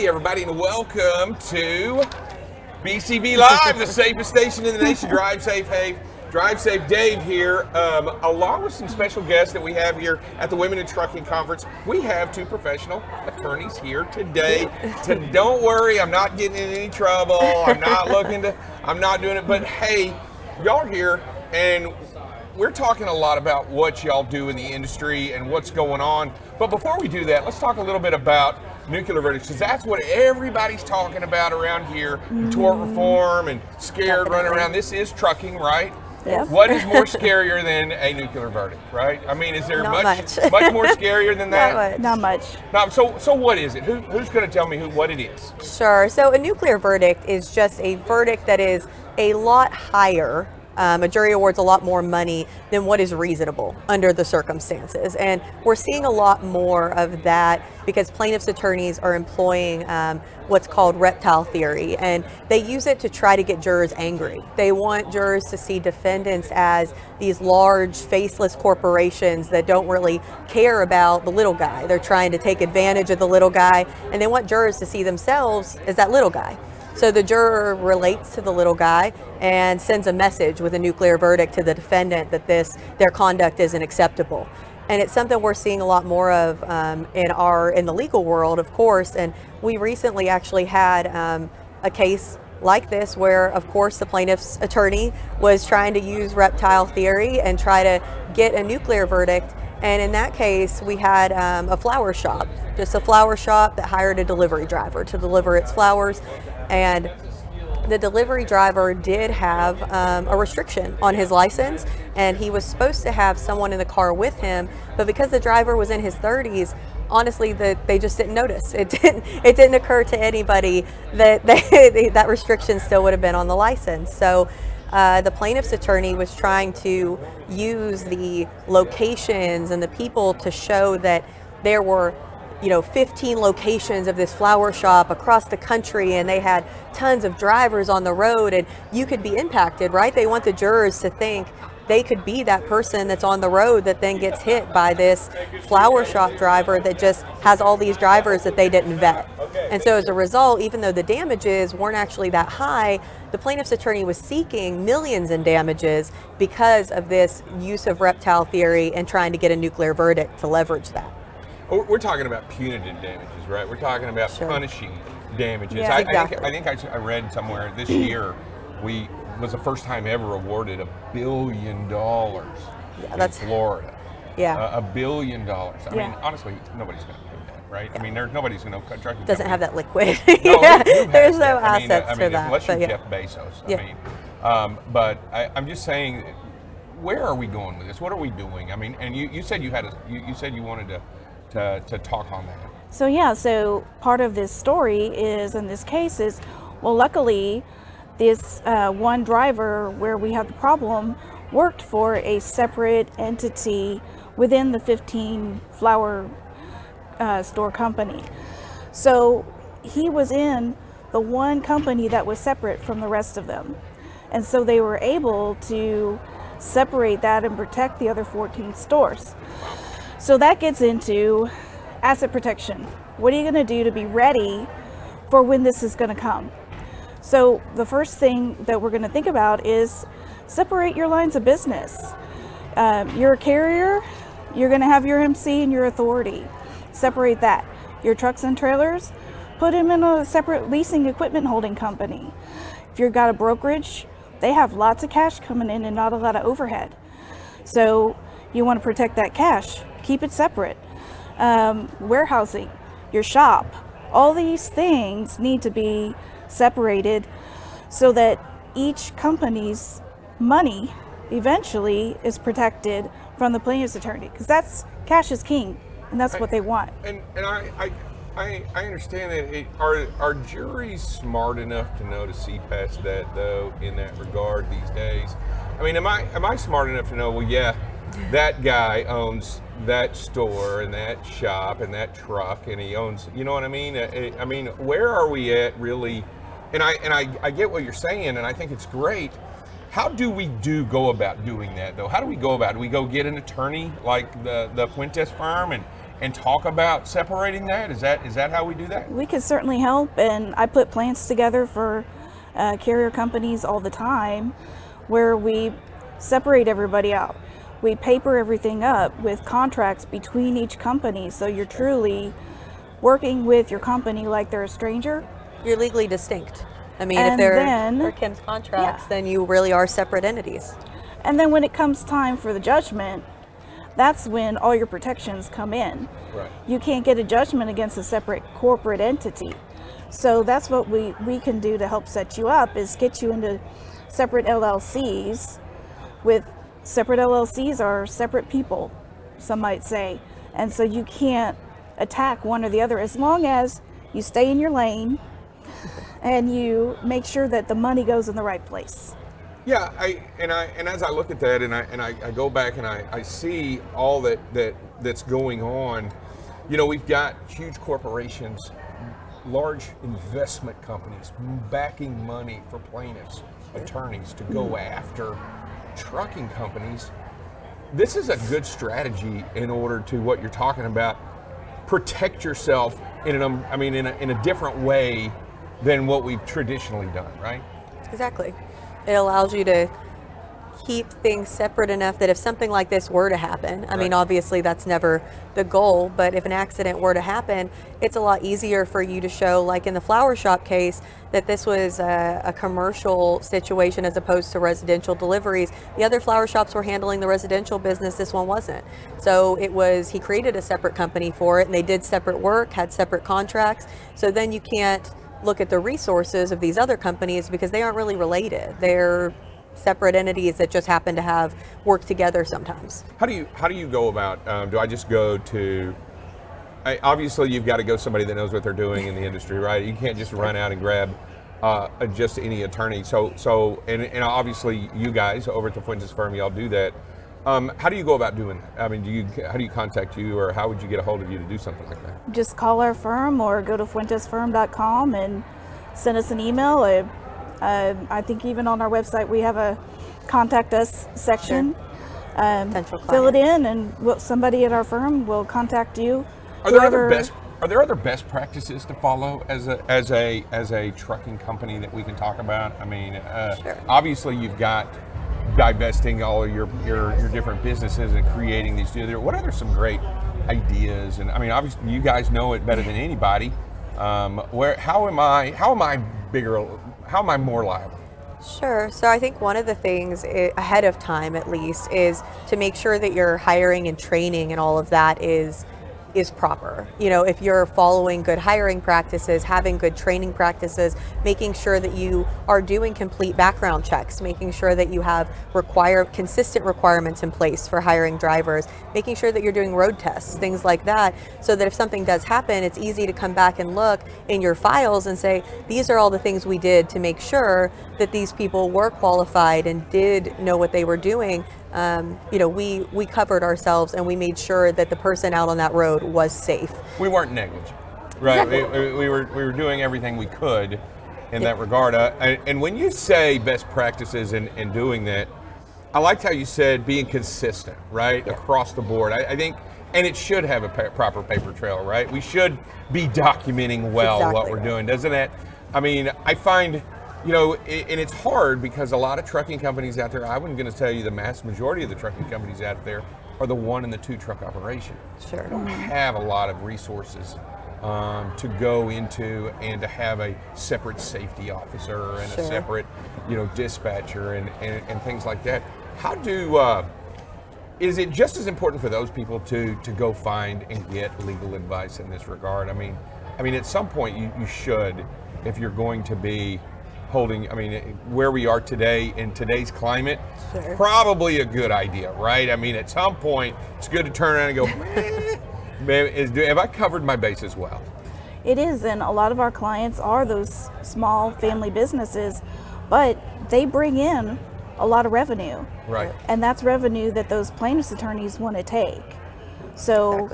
Hey everybody, and welcome to BCB Live, the safest station in the nation. Drive safe, Dave here, along with some special guests that we have here at the Women in Trucking Conference. We have two professional attorneys here today. Don't worry, I'm not getting in any trouble. I'm not doing it. But hey, y'all are here, and we're talking a lot about what y'all do in the industry and what's going on. But before we do that, let's talk a little bit about nuclear verdicts, because that's what everybody's talking about around here. Tort reform and scared running around. This is trucking, right? Yes. What is more scarier than a nuclear verdict, right? I mean, is there much more scarier than that? Not much. So what is it? Who's going to tell me what it is? Sure. So a nuclear verdict is just a verdict that is a lot higher. A jury awards a lot more money than what is reasonable under the circumstances. And we're seeing a lot more of that because plaintiffs' attorneys are employing what's called reptile theory, and they use it to try to get jurors angry. They want jurors to see defendants as these large, faceless corporations that don't really care about the little guy. They're trying to take advantage of the little guy, and they want jurors to see themselves as that little guy. So the juror relates to the little guy and sends a message with a nuclear verdict to the defendant that their conduct isn't acceptable. And it's something we're seeing a lot more of in the legal world, of course. And we recently actually had a case like this where, of course, the plaintiff's attorney was trying to use reptile theory and try to get a nuclear verdict. And in that case, we had a flower shop, just a flower shop that hired a delivery driver to deliver its flowers. And the delivery driver did have a restriction on his license, and he was supposed to have someone in the car with him, but because the driver was in his 30s, honestly, they just didn't notice. It didn't occur to anybody that that restriction still would have been on the license. So the plaintiff's attorney was trying to use the locations and the people to show that there were 15 locations of this flower shop across the country, and they had tons of drivers on the road, and you could be impacted, right? They want the jurors to think they could be that person that's on the road that then gets hit by this flower shop driver that just has all these drivers that they didn't vet. And so as a result, even though the damages weren't actually that high, the plaintiff's attorney was seeking millions in damages because of this use of reptile theory and trying to get a nuclear verdict to leverage that. We're talking about punitive damages, right? We're talking about punishing damages. Yeah, exactly. I think I read somewhere this year was the first time ever awarded $1 billion in Florida. Yeah. $1 billion. I mean, honestly, nobody's going to do that, right? Yeah. I mean, nobody's going to try to. Doesn't have that liquid. No, there's no assets for that. Unless you're Jeff Bezos. Yeah. I mean, but I'm just saying, where are we going with this? What are we doing? I mean, and you said you said you wanted to talk on that. So part of this story is, in this case is, well, luckily this one driver where we have the problem worked for a separate entity within the 15 flower store company. So he was in the one company that was separate from the rest of them. And so they were able to separate that and protect the other 14 stores. So that gets into asset protection. What are you going to do to be ready for when this is going to come? So the first thing that we're going to think about is separate your lines of business. You're a carrier, you're going to have your MC and your authority. Separate that. Your trucks and trailers, put them in a separate leasing equipment holding company. If you've got a brokerage, they have lots of cash coming in and not a lot of overhead. So you want to protect that cash. Keep it separate. Warehousing, your shop, all these things need to be separated so that each company's money eventually is protected from the plaintiff's attorney, because that's cash is king, and that's what they want. And I understand that. Are juries smart enough to know to see past that, though, in that regard these days? I mean, am I smart enough to know, well, yeah, that guy owns that store and that shop and that truck, and he owns, you know what I mean? I mean, where are we at really? And I get what you're saying, and I think it's great. How do we go about doing that, though? How do we go about it? Do we go get an attorney like the Fuentes firm and talk about separating that? Is that how we do that? We can certainly help, and I put plans together for carrier companies all the time where we separate everybody out. We paper everything up with contracts between each company, so you're truly working with your company like they're a stranger. You're legally distinct. I mean, And if they're then- Kim's contracts, Yeah. then you really are separate entities. And then when it comes time for the judgment, that's when all your protections come in. Right. You can't get a judgment against a separate corporate entity. So that's what we can do to help set you up, is get you into separate LLCs. With separate LLCs are separate people, some might say. And so you can't attack one or the other as long as you stay in your lane and you make sure that the money goes in the right place. Yeah, and as I look at that, and I go back and I see all that's going on. You know, we've got huge corporations, large investment companies backing money for plaintiffs, attorneys to go after trucking companies. This is a good strategy in order to what you're talking about. Protect yourself in a different way than what we've traditionally done, right? Exactly. It allows you to keep things separate enough that if something like this were to happen, I mean, obviously that's never the goal, but if an accident were to happen, it's a lot easier for you to show, like in the flower shop case, that this was a commercial situation as opposed to residential deliveries. The other flower shops were handling the residential business, this one wasn't. So he created a separate company for it, and they did separate work, had separate contracts. So then you can't look at the resources of these other companies because they aren't really related. They're separate entities that just happen to have worked together sometimes. How do you go about? Do I just go to? Obviously, you've got to go somebody that knows what they're doing in the industry, right? You can't just run out and grab just any attorney. So and obviously you guys over at the Fuentes firm, y'all do that. How do you go about doing that? I mean, how do you contact you, or how would you get a hold of you to do something like that? Just call our firm or go to fuentesfirm.com and send us an email. I think even on our website we have a contact us section. Potential Fill it clients. in, and somebody at our firm will contact you. Are there other best practices to follow as a trucking company that we can talk about? I mean, obviously you've got divesting all of your different businesses and creating these. What are some great ideas? And I mean, obviously you guys know it better than anybody. How am I more liable? Sure. So I think one of the things ahead of time, at least, is to make sure that your hiring and training and all of that is proper. You know, if you're following good hiring practices, having good training practices, making sure that you are doing complete background checks, making sure that you have consistent requirements in place for hiring drivers, making sure that you're doing road tests, things like that, so that if something does happen, it's easy to come back and look in your files and say, these are all the things we did to make sure that these people were qualified and did know what they were doing. We covered ourselves and we made sure that the person out on that road was safe. We weren't negligent, right? Exactly. We were doing everything we could in that regard. And when you say best practices and doing that, I liked how you said being consistent, right, across the board. I think, and it should have a proper paper trail, right? We should be documenting what we're doing, doesn't it? I mean, I find. And it's hard because a lot of trucking companies out there, I wasn't going to tell you the mass majority of the trucking companies out there are the 1 and the 2 truck operation. Sure. They don't have a lot of resources to go into and to have a separate safety officer and a separate, dispatcher and things like that. Is it just as important for those people to go find and get legal advice in this regard? I mean, at some point you should, if you're going to be holding, where we are today in today's climate, probably a good idea, right? I mean, at some point, it's good to turn around and go, have I covered my bases well? It is, and a lot of our clients are those small family businesses, but they bring in a lot of revenue. Right. And that's revenue that those plaintiffs' attorneys want to take. So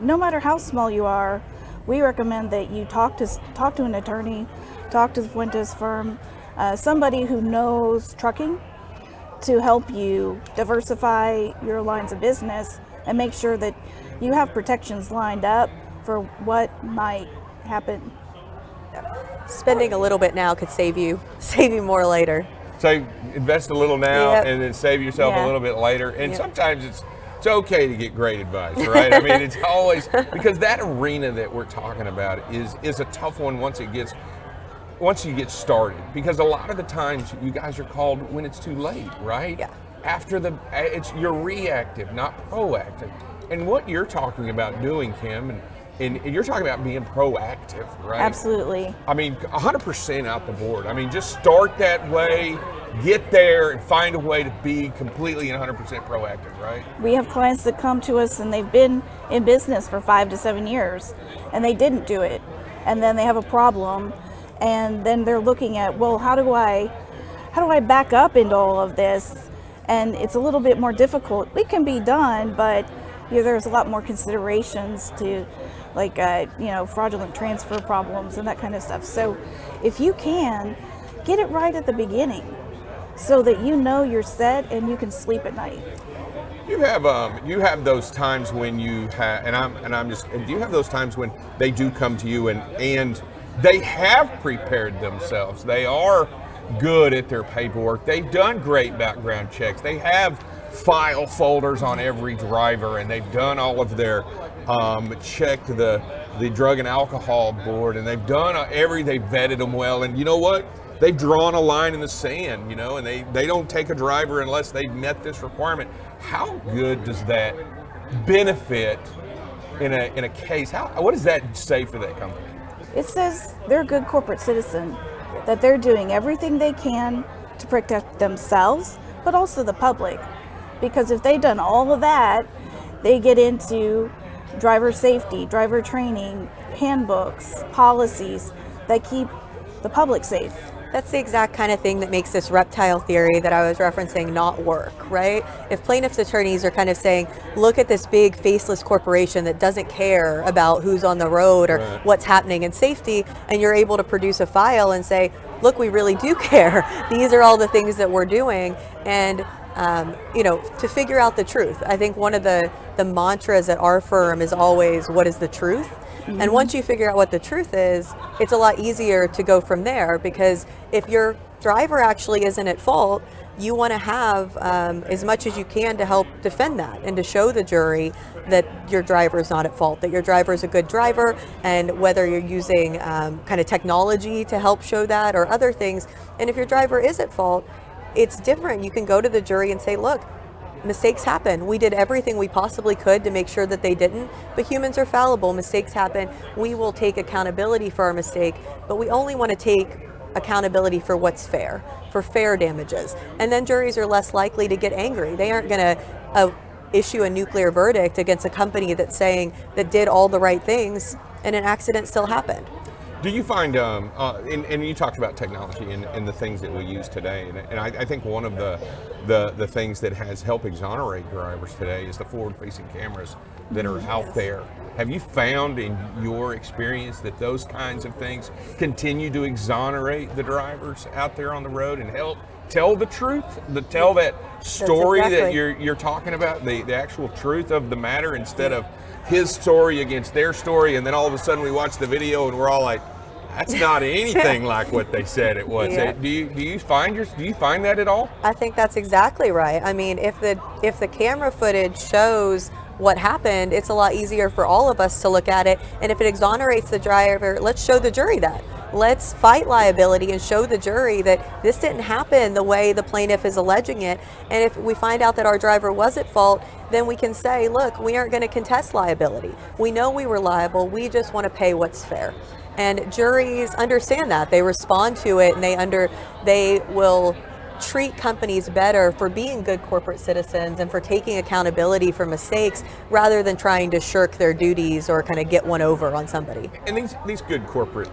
no matter how small you are, we recommend that you talk to an attorney, talk to the Fuentes firm, somebody who knows trucking, to help you diversify your lines of business and make sure that you have protections lined up for what might happen. Spending a little bit now could save you more later. So invest a little now Yep. and then save yourself Yeah. a little bit later. And Yep. sometimes it's okay to get great advice, right? I mean, it's always, because that arena that we're talking about is a tough one once you get started. Because a lot of the times you guys are called when it's too late, right? Yeah. You're reactive, not proactive. And what you're talking about doing, Kim, and you're talking about being proactive, right? Absolutely. I mean, 100% out the board. I mean, just start that way, get there, and find a way to be completely and 100% proactive, right? We have clients that come to us and they've been in business for 5 to 7 years and they didn't do it. And then they have a problem and then they're looking at, well, how do I back up into all of this? And it's a little bit more difficult. It can be done, but there's a lot more considerations to like, fraudulent transfer problems and that kind of stuff. So if you can, get it right at the beginning so that you know you're set and you can sleep at night. You have those times when you have, do you have those times when they do come to you and they have prepared themselves? They are good at their paperwork. They've done great background checks. They have file folders on every driver, and they've done all of their checked the drug and alcohol board, and they've done they've vetted them well. And you know what? They've drawn a line in the sand, and they don't take a driver unless they've met this requirement. How good does that benefit in a case? What does that say for that company? It says they're a good corporate citizen, that they're doing everything they can to protect themselves, but also the public. Because if they've done all of that, they get into driver safety, driver training, handbooks, policies that keep the public safe. That's the exact kind of thing that makes this reptile theory that I was referencing not work, right? If plaintiffs' attorneys are kind of saying, look at this big faceless corporation that doesn't care about who's on the road or Right. what's happening in safety, and you're able to produce a file and say, look, we really do care. These are all the things that we're doing. And to figure out the truth. I think one of the mantras at our firm is always, what is the truth? Mm-hmm. And once you figure out what the truth is, it's a lot easier to go from there, because if your driver actually isn't at fault, you want to have as much as you can to help defend that and to show the jury that your driver is not at fault, that your driver is a good driver, and whether you're using kind of technology to help show that or other things. And if your driver is at fault, it's different. You can go to the jury and say, look, mistakes happen. We did everything we possibly could to make sure that they didn't, but humans are fallible. Mistakes happen. We will take accountability for our mistake, but we only want to take accountability for what's fair, for fair damages. And then juries are less likely to get angry. They aren't going to issue a nuclear verdict against a company that's saying that did all the right things and an accident still happened. Do you find, and you talked about technology and the things that we use today, and I think one of the things that has helped exonerate drivers today is the forward-facing cameras that are out there. Have you found in your experience that those kinds of things continue to exonerate the drivers out there on the road and help tell the truth, tell that story that you're talking about, the actual truth of the matter, instead of his story against their story, and then all of a sudden we watch the video and we're all like, that's not anything like what they said it was. Yeah. Do you find that at all? I think that's exactly right. I mean, if the camera footage shows what happened, it's a lot easier for all of us to look at it. And if it exonerates the driver, let's show the jury that. Let's fight liability and show the jury that this didn't happen the way the plaintiff is alleging it. And if we find out that our driver was at fault, then we can say, look, we aren't going to contest liability. We know we were liable. We just want to pay what's fair. And juries understand that. They respond to it, and they will treat companies better for being good corporate citizens and for taking accountability for mistakes rather than trying to shirk their duties or kind of get one over on somebody. And these good corporate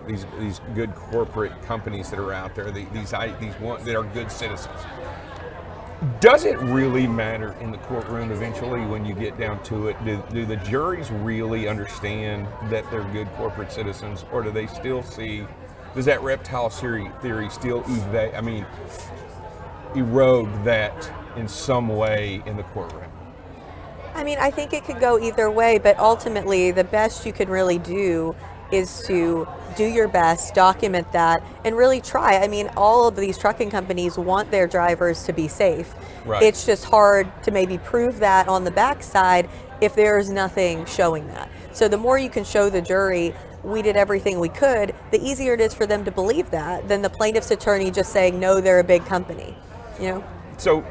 these good corporate companies that are out there, these ones that are good citizens. Does it really matter in the courtroom eventually when you get down to it? Do the juries really understand that they're good corporate citizens, or do they still see? Does that reptile theory still erode that in some way in the courtroom? I mean, I think it could go either way, but ultimately, the best you can really do is to do your best, document that, and really try. I mean, all of these trucking companies want their drivers to be safe. Right. It's just hard to maybe prove that on the backside if there's nothing showing that. So the more you can show the jury, we did everything we could, the easier it is for them to believe that than the plaintiff's attorney just saying, no, they're a big company, you know? So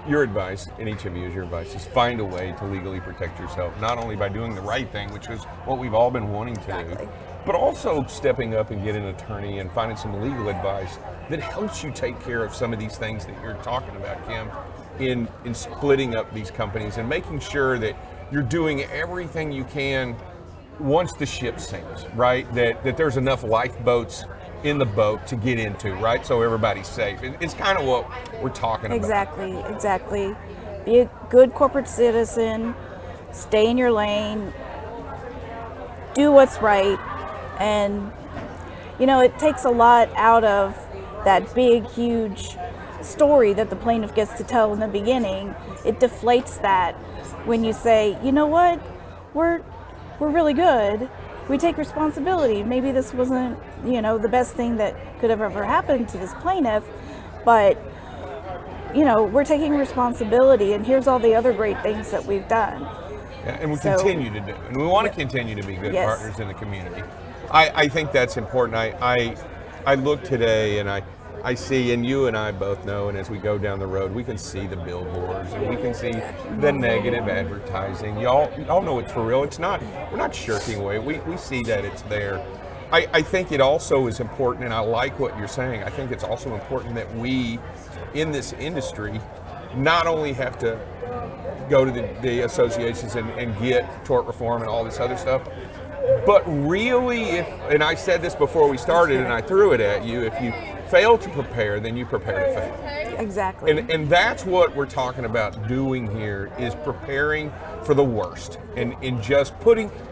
your advice, and each of you is your advice, is find a way to legally protect yourself, not only by doing the right thing, which is what we've all been wanting to do, but also stepping up and getting an attorney and finding some legal advice that helps you take care of some of these things that you're talking about, Kim, in splitting up these companies and making sure that you're doing everything you can once the ship sinks, right? That there's enough lifeboats in the boat to get into, right? So everybody's safe. It's kind of what we're talking about. Exactly. Be a good corporate citizen, stay in your lane, do what's right, and it takes a lot out of that big, huge story that the plaintiff gets to tell in the beginning. It deflates that when you say, you know what, we're really good. We take responsibility. Maybe this wasn't, the best thing that could have ever happened to this plaintiff, but, we're taking responsibility, and here's all the other great things that we've done. Yeah, and we continue to do, and we want to continue to be good partners in the community. I think that's important. I look today and I see, and you and I both know, and as we go down the road, we can see the billboards and we can see the negative advertising. Y'all know it's for real. We're not shirking away. We see that it's there. I think it also is important, and I like what you're saying. I think it's also important that we, in this industry, not only have to go to the associations and get tort reform and all this other stuff, but really, and I said this before we started and I threw it at you, if you fail to prepare, then you prepare to fail. Exactly. And that's what we're talking about doing here, is preparing for the worst. And in just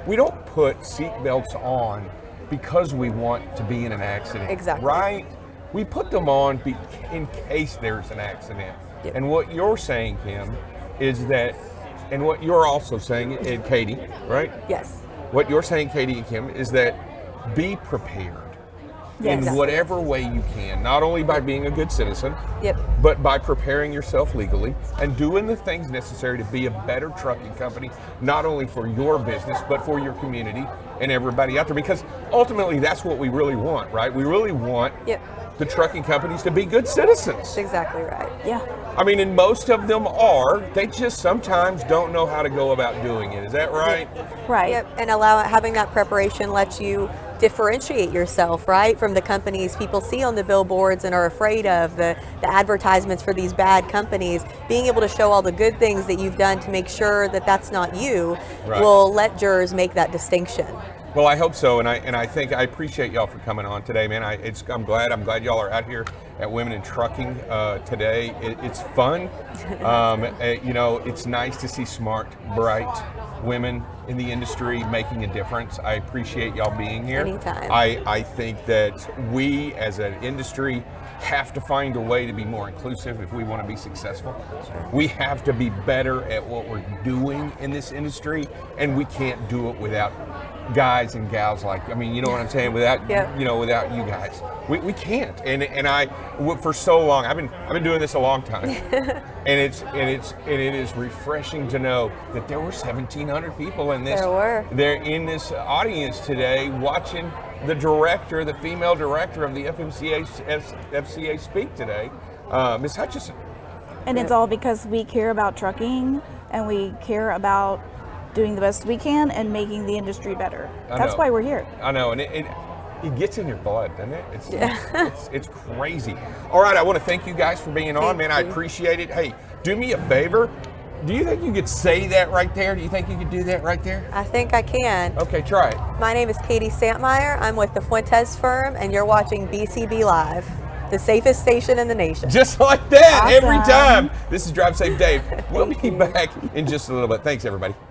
we don't put seatbelts on because we want to be in an accident. Exactly. Right? We put them on in case there's an accident. Yep. And what you're saying, Kim, is that, and what you're also saying, and Katie, right? Yes. What you're saying, Katie and Kim, is that be prepared. Yes. In whatever way you can, not only by being a good citizen, Yep. but by preparing yourself legally and doing the things necessary to be a better trucking company, not only for your business, but for your community and everybody out there. Because ultimately, that's what we really want, right? We really want the trucking companies to be good citizens. That's exactly right. Yeah. I mean, and most of them are. They just sometimes don't know how to go about doing it. Is that right? Right. Yep. And having that preparation lets you differentiate yourself, right, from the companies people see on the billboards and are afraid of, the advertisements for these bad companies. Being able to show all the good things that you've done to make sure that that's not you will let jurors make that distinction. Well, I hope so, and I think I appreciate y'all for coming on today, man. I'm glad y'all are out here at Women in Trucking today. It's fun. It's nice to see smart, bright women in the industry making a difference. I appreciate y'all being here. Anytime. I think that we as an industry have to find a way to be more inclusive if we want to be successful. Sure. We have to be better at what we're doing in this industry, and we can't do it without guys and gals you know what I'm saying, without without you guys. We can't. And for so long, I've been doing this a long time. and it is refreshing to know that there were 1,700 people in this. They're in this audience today watching the female director of the FCA speak today, Ms. Hutchison. And it's all because we care about trucking and we care about doing the best we can and making the industry better. That's why we're here. I know, and it gets in your blood, doesn't it? It's crazy. All right, I want to thank you guys for being on, man. I appreciate it. Hey, do me a favor. Do you think you could say that right there? Do you think you could do that right there? I think I can. Okay, try it. My name is Katie Santmyer. I'm with the Fuentes firm, and you're watching BCB Live, the safest station in the nation. Just like that, awesome. Every time. This is Drive Safe Dave. We'll be back in just a little bit. Thanks, everybody.